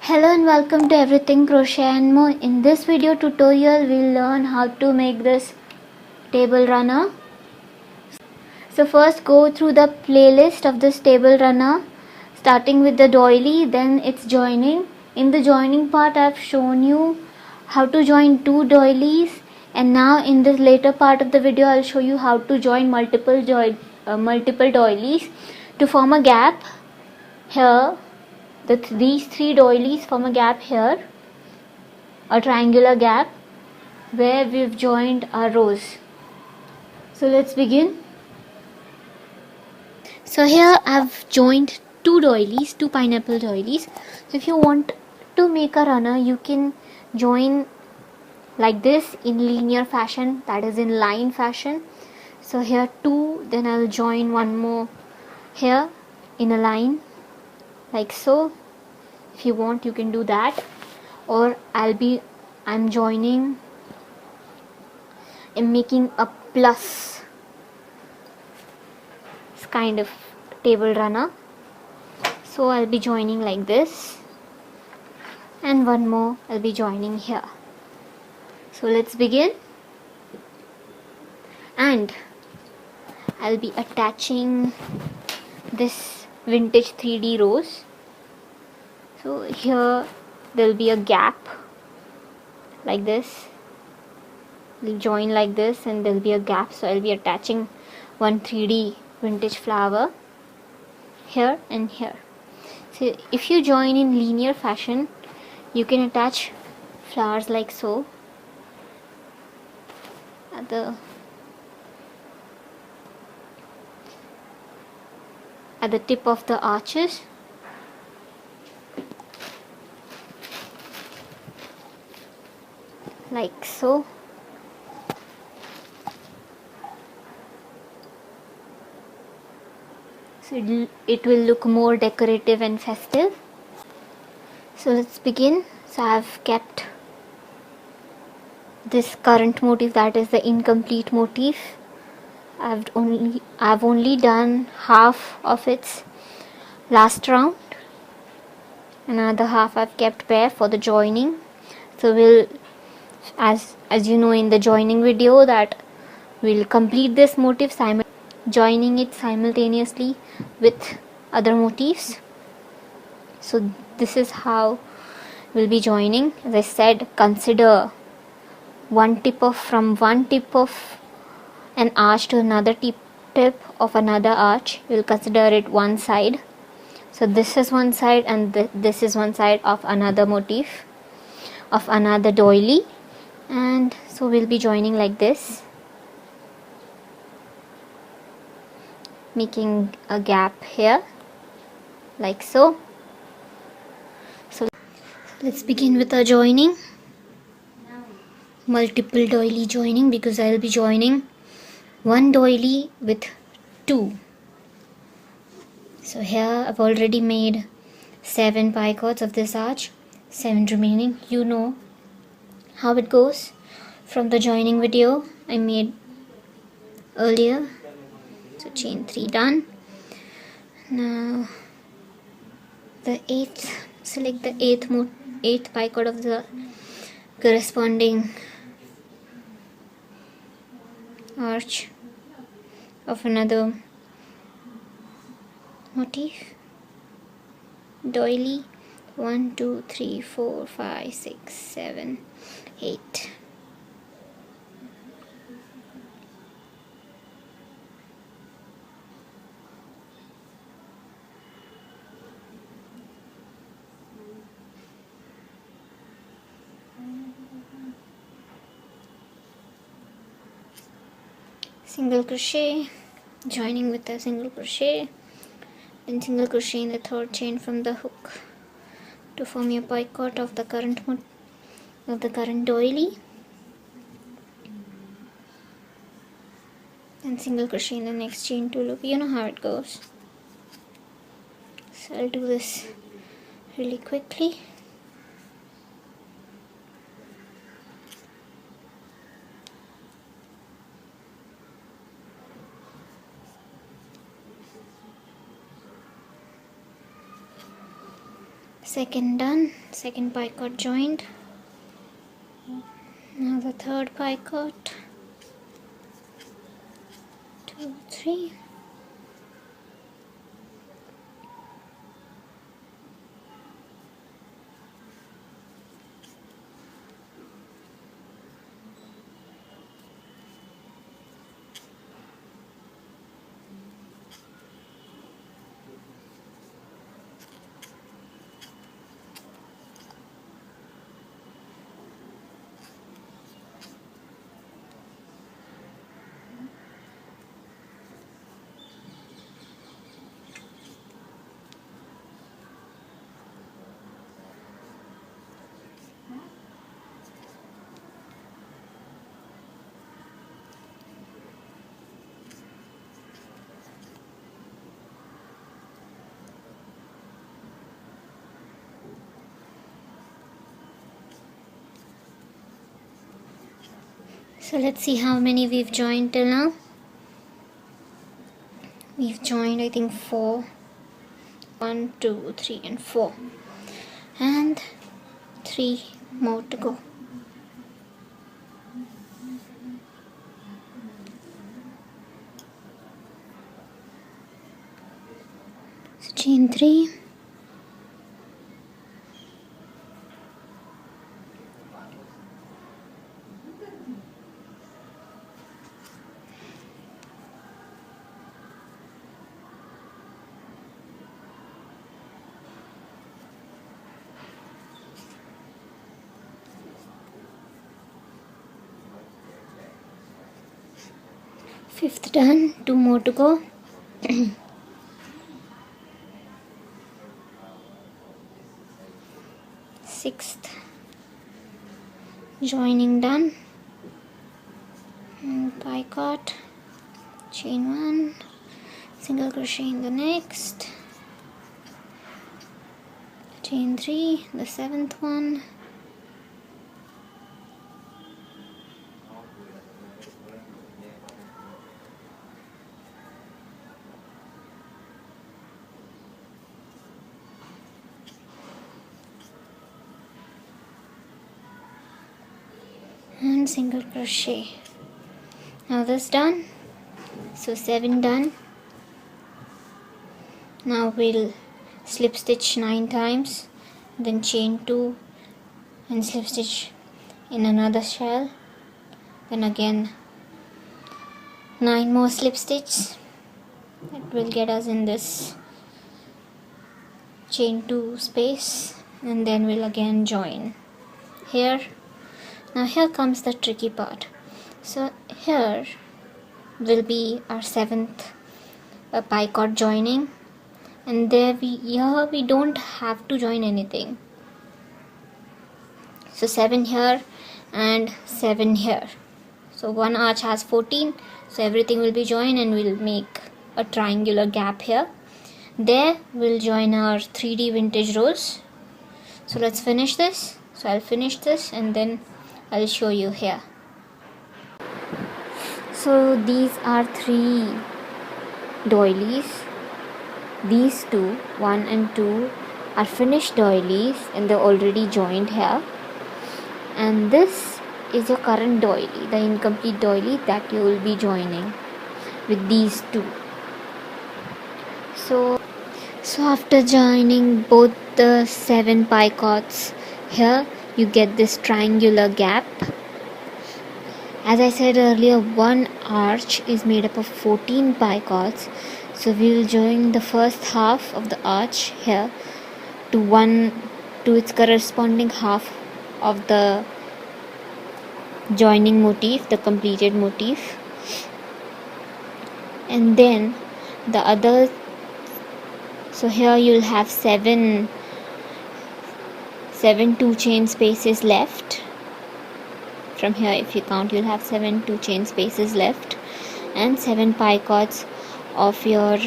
Hello and welcome to Everything Crochet and More. In this video tutorial we'll learn how to make this table runner. So first go through the playlist of this table runner, starting with the doily, then its joining. In the joining part I've shown you how to join two doilies, and now in this later part of the video I'll show you how to join multiple doilies to form a gap here. These three doilies form a gap here, a triangular gap where we've joined our rows. So let's begin. So here I've joined two pineapple doilies. So if you want to make a runner, you can join like this in linear fashion, that is in line fashion. So here two, then I'll join one more here in a line like so. If you want, you can do that, or I'm joining and making a plus kind of table runner. So I'll be joining like this, and one more I'll be joining here. So let's begin, and I'll be attaching this vintage 3D rose. So here there'll be a gap like this. We'll join like this and there'll be a gap, so I'll be attaching one 3D vintage flower here and here. So if you join in linear fashion, you can attach flowers like so at the tip of the arches. Like so. So it will look more decorative and festive. So let's begin. So I've kept this current motif, that is the incomplete motif. I've only done half of its last round. Another half I've kept bare for the joining. So we'll, as you know in the joining video, that we'll complete this motif joining it simultaneously with other motifs. So this is how we'll be joining. As I said, consider from one tip of an arch to another tip of another arch. We'll consider it one side. So this is one side, and this is one side of another motif of another doily. And so we'll be joining like this, making a gap here like so. So let's begin with our joining, multiple doily joining, because I'll be joining one doily with two. So here I've already made 7 picots of this arch, 7 remaining. You know how it goes from the joining video I made earlier. So chain 3 done. Now select the eighth picot of the corresponding arch of another motif, doily. 1 2 3 4 5 6 7 8. Single crochet, joining with a single crochet, then single crochet in the third chain from the hook to form your picot of the current doily, and single crochet in the next chain to loop. You know how it goes. So I'll do this really quickly. second done, second picot joined. Now the third picot, 2, 3. So let's see how many we've joined till now. We've joined, I think, 4. 1, 2, 3 and 4. And 3 more to go. So chain 3. Fifth done, 2 more to go. Sixth joining done. And picot, chain 1, single crochet in the next, chain 3, the 7th one, and single crochet. Now this done, so 7 done. Now we'll slip stitch 9 times, then chain 2 and slip stitch in another shell, then again 9 more slip stitches. That will get us in this chain 2 space, and then we'll again join here. Now here comes the tricky part. So here will be our 7th picot joining, and here we don't have to join anything. So 7 here and 7 here. So one arch has 14, so everything will be joined, and we'll make a triangular gap here. There we'll join our 3D vintage rows. So let's finish this. So I'll finish this and then I'll show you here. So these are 3 doilies. These 2, 1 and 2, are finished doilies and they're already joined here. And this is your current doily, the incomplete doily that you will be joining with these 2. So after joining both the 7 picots here, you get this triangular gap. As I said earlier, one arch is made up of 14 picots, so we will join the first half of the arch here to its corresponding half of the joining motif, the completed motif, and then the other. So here you'll have 7 2 chain spaces left. From here, if you count, you'll have 7 2 chain spaces left and 7 picots of your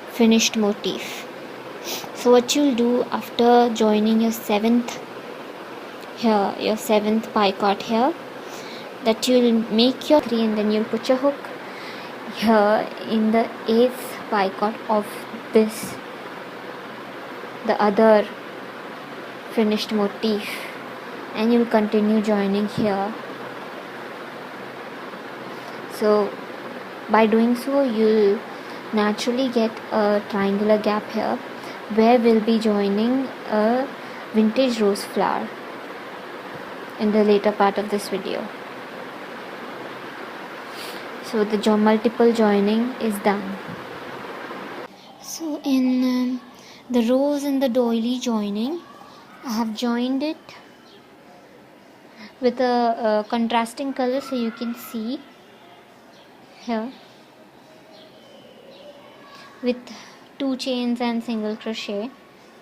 finished motif. So what you'll do after joining your 7th here, your 7th picot here, that you'll make your 3 and then you'll put your hook here in the 8th picot of this, the other finished motif, and you'll continue joining here. So by doing so, you'll naturally get a triangular gap here where we'll be joining a vintage rose flower in the later part of this video. So the multiple joining is done. So in the rose and the doily joining, I have joined it with a contrasting color, so you can see here with 2 chains and single crochet.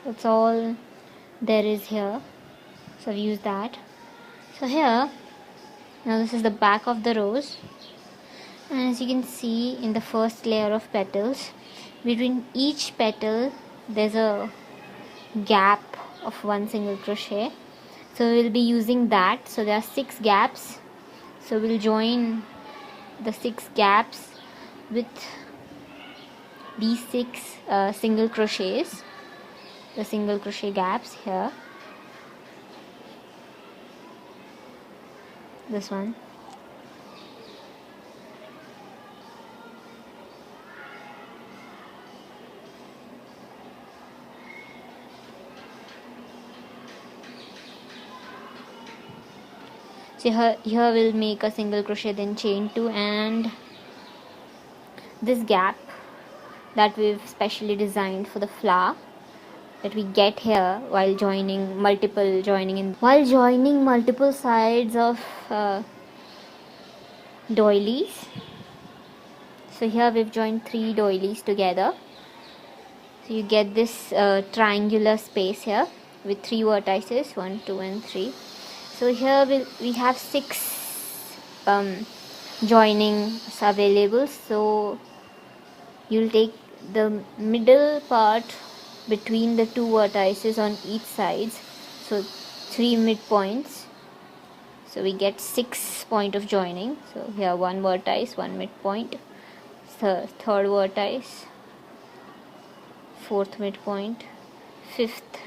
That's all there is here, so I've used that. So here, now this is the back of the rose, and as you can see in the first layer of petals, between each petal there's a gap of 1 single crochet, so we'll be using that. So there are 6 gaps, so we'll join the 6 gaps with these 6 single crochets, the single crochet gaps here, this one, so here we'll make a single crochet, then chain 2, and this gap that we've specially designed for the flower that we get here while joining multiple sides of doilies. So here we've joined 3 doilies together, so you get this triangular space here with 3 vertices, 1, 2 and 3. So here we have 6 joinings available, so you'll take the middle part between the 2 vertices on each sides, so 3 midpoints, so we get 6 point of joining. So here 1 vertex, 1 midpoint, third vertex, 4th midpoint, 5th,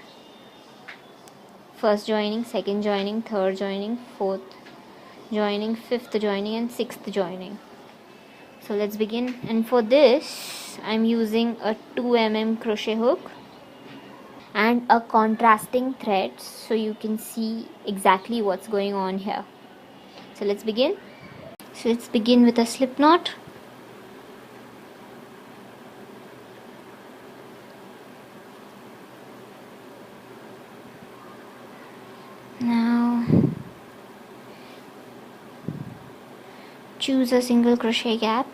first joining, second joining, third joining, 4th joining, 5th joining and 6th joining. So let's begin, and for this I'm using a 2 mm crochet hook and a contrasting thread, so you can see exactly what's going on here. So let's begin. So let's begin with a slip knot. Now choose a single crochet gap,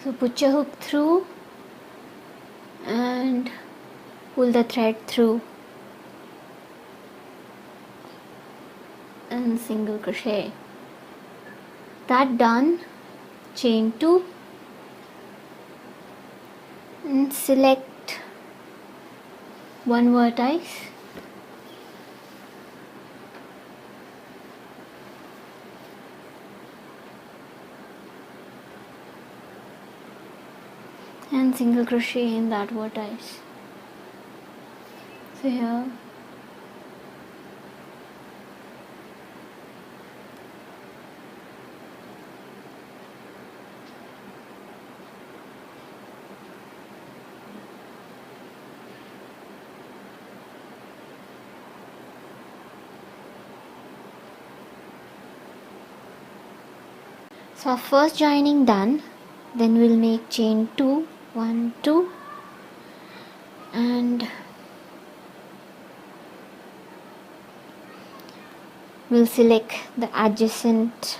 so put your hook through and pull the thread through and single crochet. That done, chain 2 and select 1 vertex and single crochet in that vertex. So here so our first joining done, then we'll make chain 2, 1, 2 and we'll select the adjacent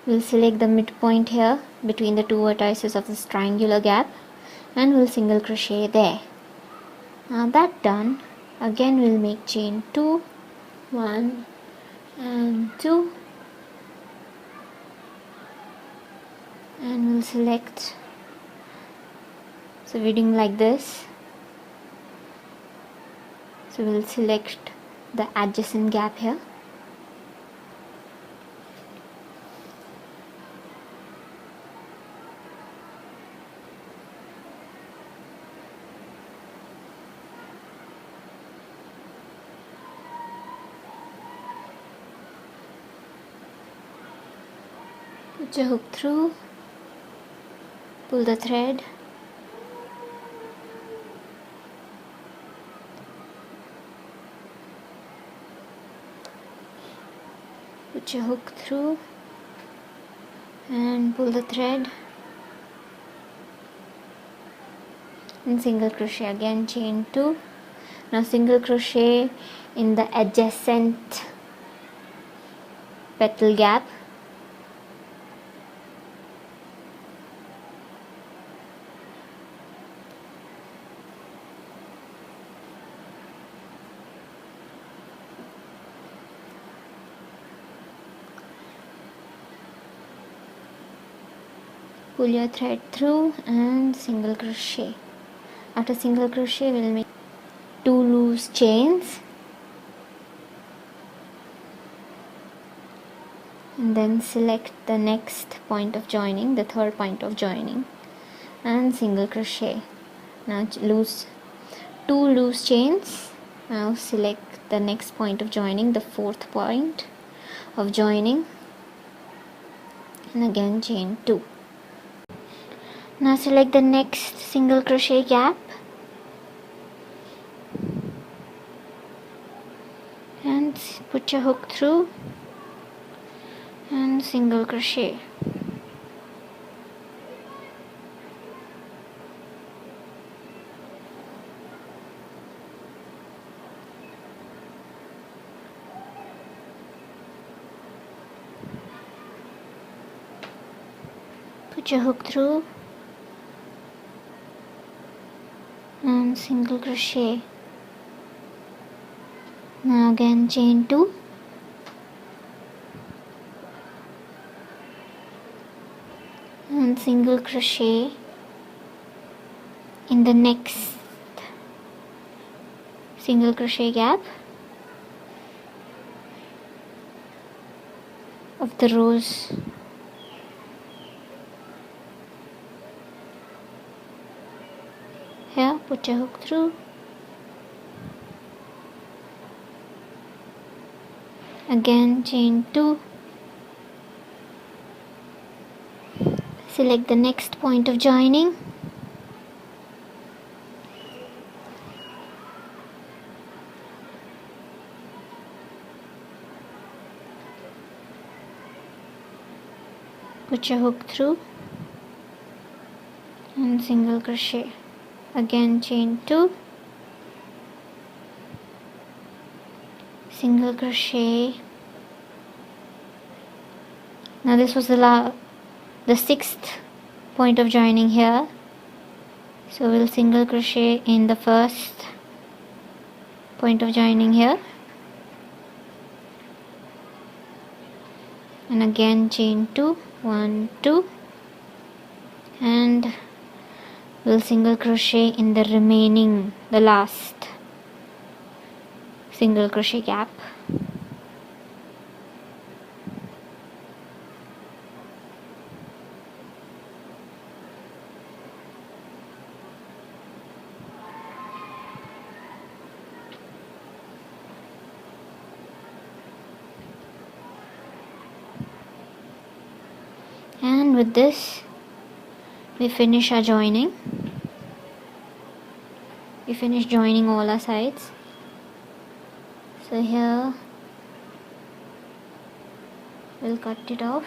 we'll select the midpoint here between the 2 vertices of this triangular gap and we'll single crochet there. Now that done, again we'll make chain 2, 1 and 2 and we'll select, so we're doing like this, So we'll select the adjacent gap here. Put your hook through, pull the thread, put your hook through and pull the thread, and single crochet. Again chain 2. Now single crochet in the adjacent petal gap. Pull your thread through and single crochet. After single crochet, we'll make 2 loose chains and then select the next point of joining, the third point of joining, and single crochet. Now loose 2 loose chains. Now select the next point of joining, the fourth point of joining, and again chain 2. Now select the next single crochet gap and put your hook through and single crochet. Put your hook through and single crochet. Now again chain 2, and single crochet in the next single crochet gap of the rows. Here, put your hook through, again chain 2, select the next point of joining, put your hook through and single crochet. Again chain 2, single crochet. Now this was the sixth point of joining here, so we'll single crochet in the first point of joining here, and again chain 2, 1, 2, and we'll single crochet in the remaining, the last single crochet gap. And with this we finish our joining. We finish joining all our sides. So here we'll cut it off.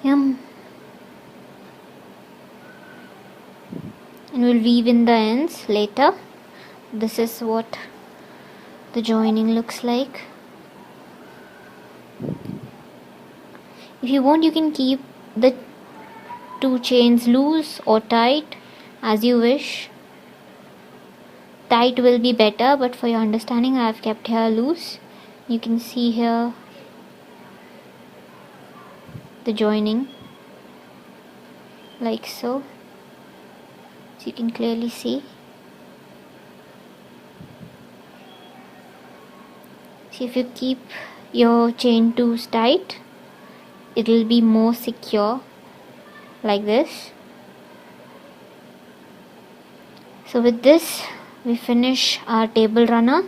And we'll weave in the ends later. This is what the joining looks like. If you want, you can keep the 2 chains loose or tight as you wish. Tight will be better, but for your understanding I have kept here loose. You can see here the joining like so you can clearly see. See, if you keep your chain tools tight, it will be more secure like this. So with this we finish our table runner.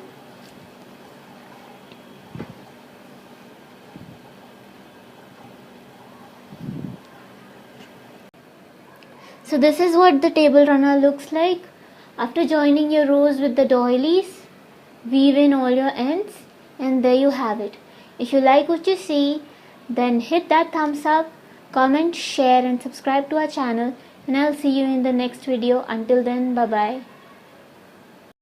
So this is what the table runner looks like. After joining your rows with the doilies, weave in all your ends, and there you have it. If you like what you see, then hit that thumbs up, comment, share and subscribe to our channel, and I'll see you in the next video. Until then, bye bye.